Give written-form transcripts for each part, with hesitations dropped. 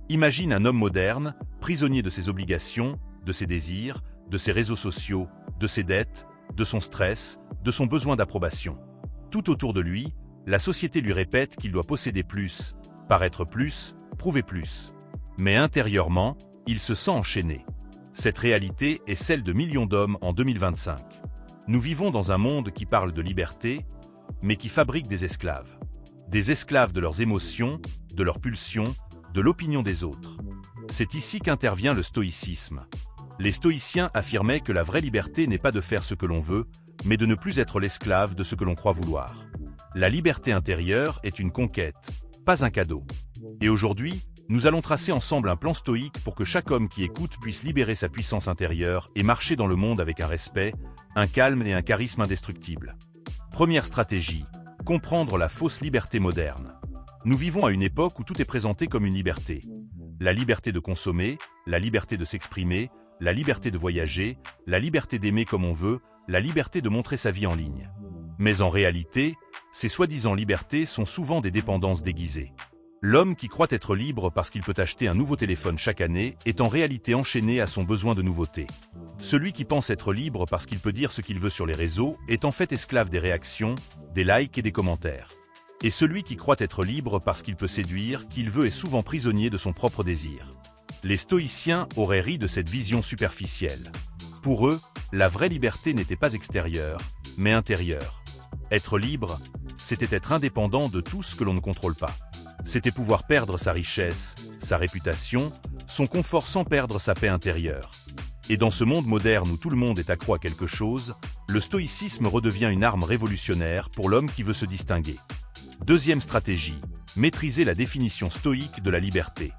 Imagine un homme moderne, prisonnier de ses obligations, de ses désirs, de ses réseaux sociaux, de ses dettes, de son stress, de son besoin d'approbation. Tout autour de lui, la société lui répète qu'il doit posséder plus, paraître plus, prouver plus. Mais intérieurement, il se sent enchaîné. Cette réalité est celle de millions d'hommes en 2025. Nous vivons dans un monde qui parle de liberté, mais qui fabrique des esclaves. Des esclaves de leurs émotions, de leurs pulsions, de l'opinion des autres. C'est ici qu'intervient le stoïcisme. Les stoïciens affirmaient que la vraie liberté n'est pas de faire ce que l'on veut, mais de ne plus être l'esclave de ce que l'on croit vouloir. La liberté intérieure est une conquête, pas un cadeau. Et aujourd'hui, nous allons tracer ensemble un plan stoïque pour que chaque homme qui écoute puisse libérer sa puissance intérieure et marcher dans le monde avec un respect, un calme et un charisme indestructibles. Première stratégie, comprendre la fausse liberté moderne. Nous vivons à une époque où tout est présenté comme une liberté. La liberté de consommer, la liberté de s'exprimer, la liberté de voyager, la liberté d'aimer comme on veut, la liberté de montrer sa vie en ligne. Mais en réalité, ces soi-disant libertés sont souvent des dépendances déguisées. L'homme qui croit être libre parce qu'il peut acheter un nouveau téléphone chaque année est en réalité enchaîné à son besoin de nouveauté. Celui qui pense être libre parce qu'il peut dire ce qu'il veut sur les réseaux est en fait esclave des réactions, des likes et des commentaires. Et celui qui croit être libre parce qu'il peut séduire, qu'il veut est souvent prisonnier de son propre désir. Les stoïciens auraient ri de cette vision superficielle. Pour eux, la vraie liberté n'était pas extérieure, mais intérieure. Être libre, c'était être indépendant de tout ce que l'on ne contrôle pas. C'était pouvoir perdre sa richesse, sa réputation, son confort sans perdre sa paix intérieure. Et dans ce monde moderne où tout le monde est accro à quelque chose, le stoïcisme redevient une arme révolutionnaire pour l'homme qui veut se distinguer. Deuxième stratégie, maîtriser la définition stoïque de la liberté.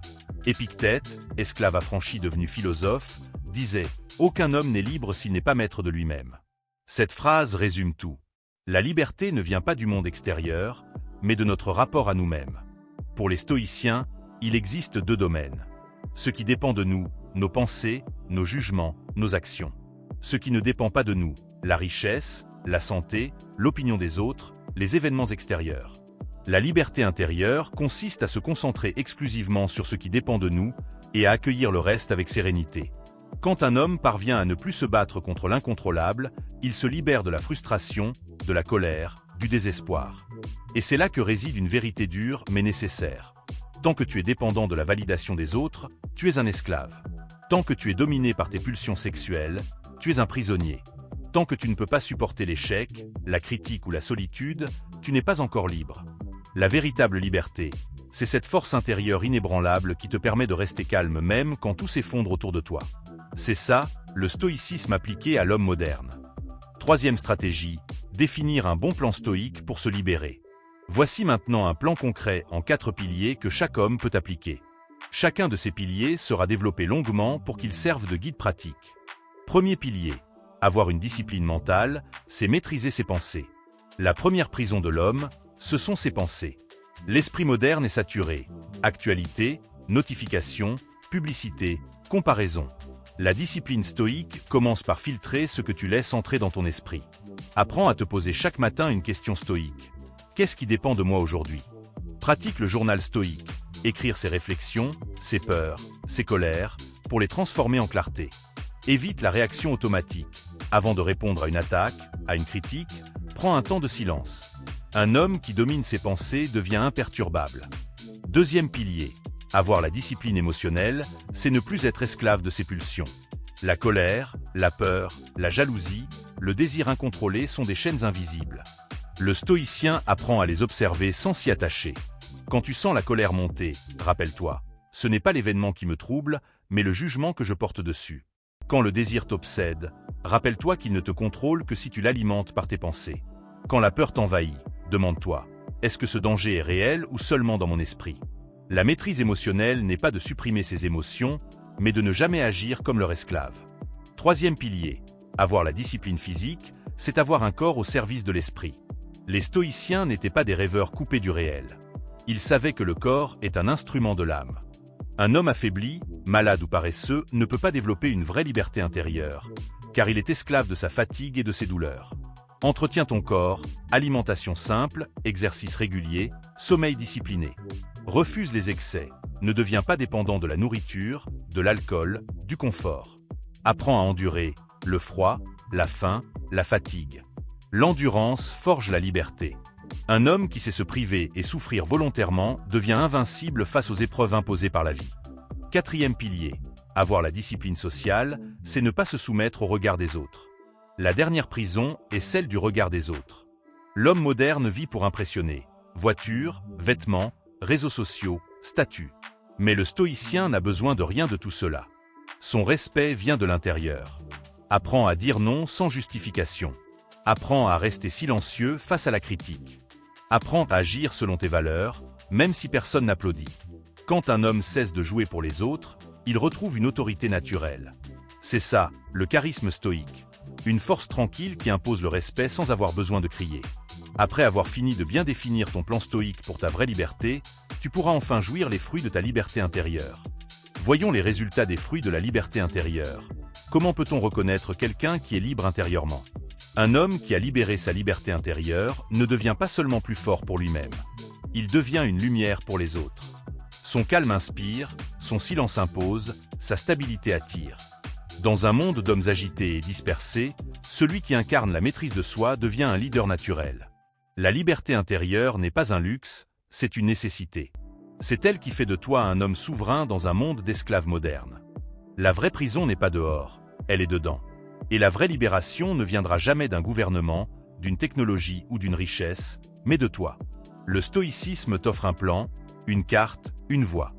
Épictète, esclave affranchi devenu philosophe, disait « Aucun homme n'est libre s'il n'est pas maître de lui-même ». Cette phrase résume tout. La liberté ne vient pas du monde extérieur, mais de notre rapport à nous-mêmes. Pour les stoïciens, il existe deux domaines. Ce qui dépend de nous, nos pensées, nos jugements, nos actions. Ce qui ne dépend pas de nous, la richesse, la santé, l'opinion des autres, les événements extérieurs. La liberté intérieure consiste à se concentrer exclusivement sur ce qui dépend de nous et à accueillir le reste avec sérénité. Quand un homme parvient à ne plus se battre contre l'incontrôlable, il se libère de la frustration, de la colère, du désespoir. Et c'est là que réside une vérité dure mais nécessaire. Tant que tu es dépendant de la validation des autres, tu es un esclave. Tant que tu es dominé par tes pulsions sexuelles, tu es un prisonnier. Tant que tu ne peux pas supporter l'échec, la critique ou la solitude, tu n'es pas encore libre. La véritable liberté, c'est cette force intérieure inébranlable qui te permet de rester calme même quand tout s'effondre autour de toi. C'est ça, le stoïcisme appliqué à l'homme moderne. Troisième stratégie, définir un bon plan stoïque pour se libérer. Voici maintenant un plan concret en 4 piliers que chaque homme peut appliquer. Chacun de ces piliers sera développé longuement pour qu'ils servent de guide pratique. Premier pilier, avoir une discipline mentale, c'est maîtriser ses pensées. La première prison de l'homme, ce sont ses pensées. L'esprit moderne est saturé. Actualité, notifications, publicité, comparaison. La discipline stoïque commence par filtrer ce que tu laisses entrer dans ton esprit. Apprends à te poser chaque matin une question stoïque. Qu'est-ce qui dépend de moi aujourd'hui? Pratique le journal stoïque. Écrire ses réflexions, ses peurs, ses colères, pour les transformer en clarté. Évite la réaction automatique. Avant de répondre à une attaque, à une critique, prends un temps de silence. Un homme qui domine ses pensées devient imperturbable. Deuxième pilier, avoir la discipline émotionnelle, c'est ne plus être esclave de ses pulsions. La colère, la peur, la jalousie, le désir incontrôlé sont des chaînes invisibles. Le stoïcien apprend à les observer sans s'y attacher. Quand tu sens la colère monter, rappelle-toi, ce n'est pas l'événement qui me trouble, mais le jugement que je porte dessus. Quand le désir t'obsède, rappelle-toi qu'il ne te contrôle que si tu l'alimentes par tes pensées. Quand la peur t'envahit, demande-toi, est-ce que ce danger est réel ou seulement dans mon esprit? La maîtrise émotionnelle n'est pas de supprimer ses émotions, mais de ne jamais agir comme leur esclave. Troisième pilier, avoir la discipline physique, c'est avoir un corps au service de l'esprit. Les stoïciens n'étaient pas des rêveurs coupés du réel. Ils savaient que le corps est un instrument de l'âme. Un homme affaibli, malade ou paresseux ne peut pas développer une vraie liberté intérieure, car il est esclave de sa fatigue et de ses douleurs. Entretiens ton corps, alimentation simple, exercice régulier, sommeil discipliné. Refuse les excès. Ne deviens pas dépendant de la nourriture, de l'alcool, du confort. Apprends à endurer le froid, la faim, la fatigue. L'endurance forge la liberté. Un homme qui sait se priver et souffrir volontairement devient invincible face aux épreuves imposées par la vie. Quatrième pilier, avoir la discipline sociale, c'est ne pas se soumettre au regard des autres. La dernière prison est celle du regard des autres. L'homme moderne vit pour impressionner. Voitures, vêtements, réseaux sociaux, statut. Mais le stoïcien n'a besoin de rien de tout cela. Son respect vient de l'intérieur. Apprends à dire non sans justification. Apprends à rester silencieux face à la critique. Apprends à agir selon tes valeurs, même si personne n'applaudit. Quand un homme cesse de jouer pour les autres, il retrouve une autorité naturelle. C'est ça, le charisme stoïque. Une force tranquille qui impose le respect sans avoir besoin de crier. Après avoir fini de bien définir ton plan stoïque pour ta vraie liberté, tu pourras enfin jouir les fruits de ta liberté intérieure. Voyons les résultats des fruits de la liberté intérieure. Comment peut-on reconnaître quelqu'un qui est libre intérieurement ? Un homme qui a libéré sa liberté intérieure ne devient pas seulement plus fort pour lui-même. Il devient une lumière pour les autres. Son calme inspire, son silence impose, sa stabilité attire. Dans un monde d'hommes agités et dispersés, celui qui incarne la maîtrise de soi devient un leader naturel. La liberté intérieure n'est pas un luxe, c'est une nécessité. C'est elle qui fait de toi un homme souverain dans un monde d'esclaves modernes. La vraie prison n'est pas dehors, elle est dedans. Et la vraie libération ne viendra jamais d'un gouvernement, d'une technologie ou d'une richesse, mais de toi. Le stoïcisme t'offre un plan, une carte, une voie.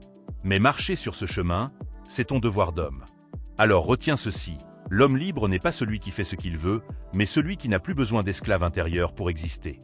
Mais marcher sur ce chemin, c'est ton devoir d'homme. Alors retiens ceci, l'homme libre n'est pas celui qui fait ce qu'il veut, mais celui qui n'a plus besoin d'esclaves intérieurs pour exister.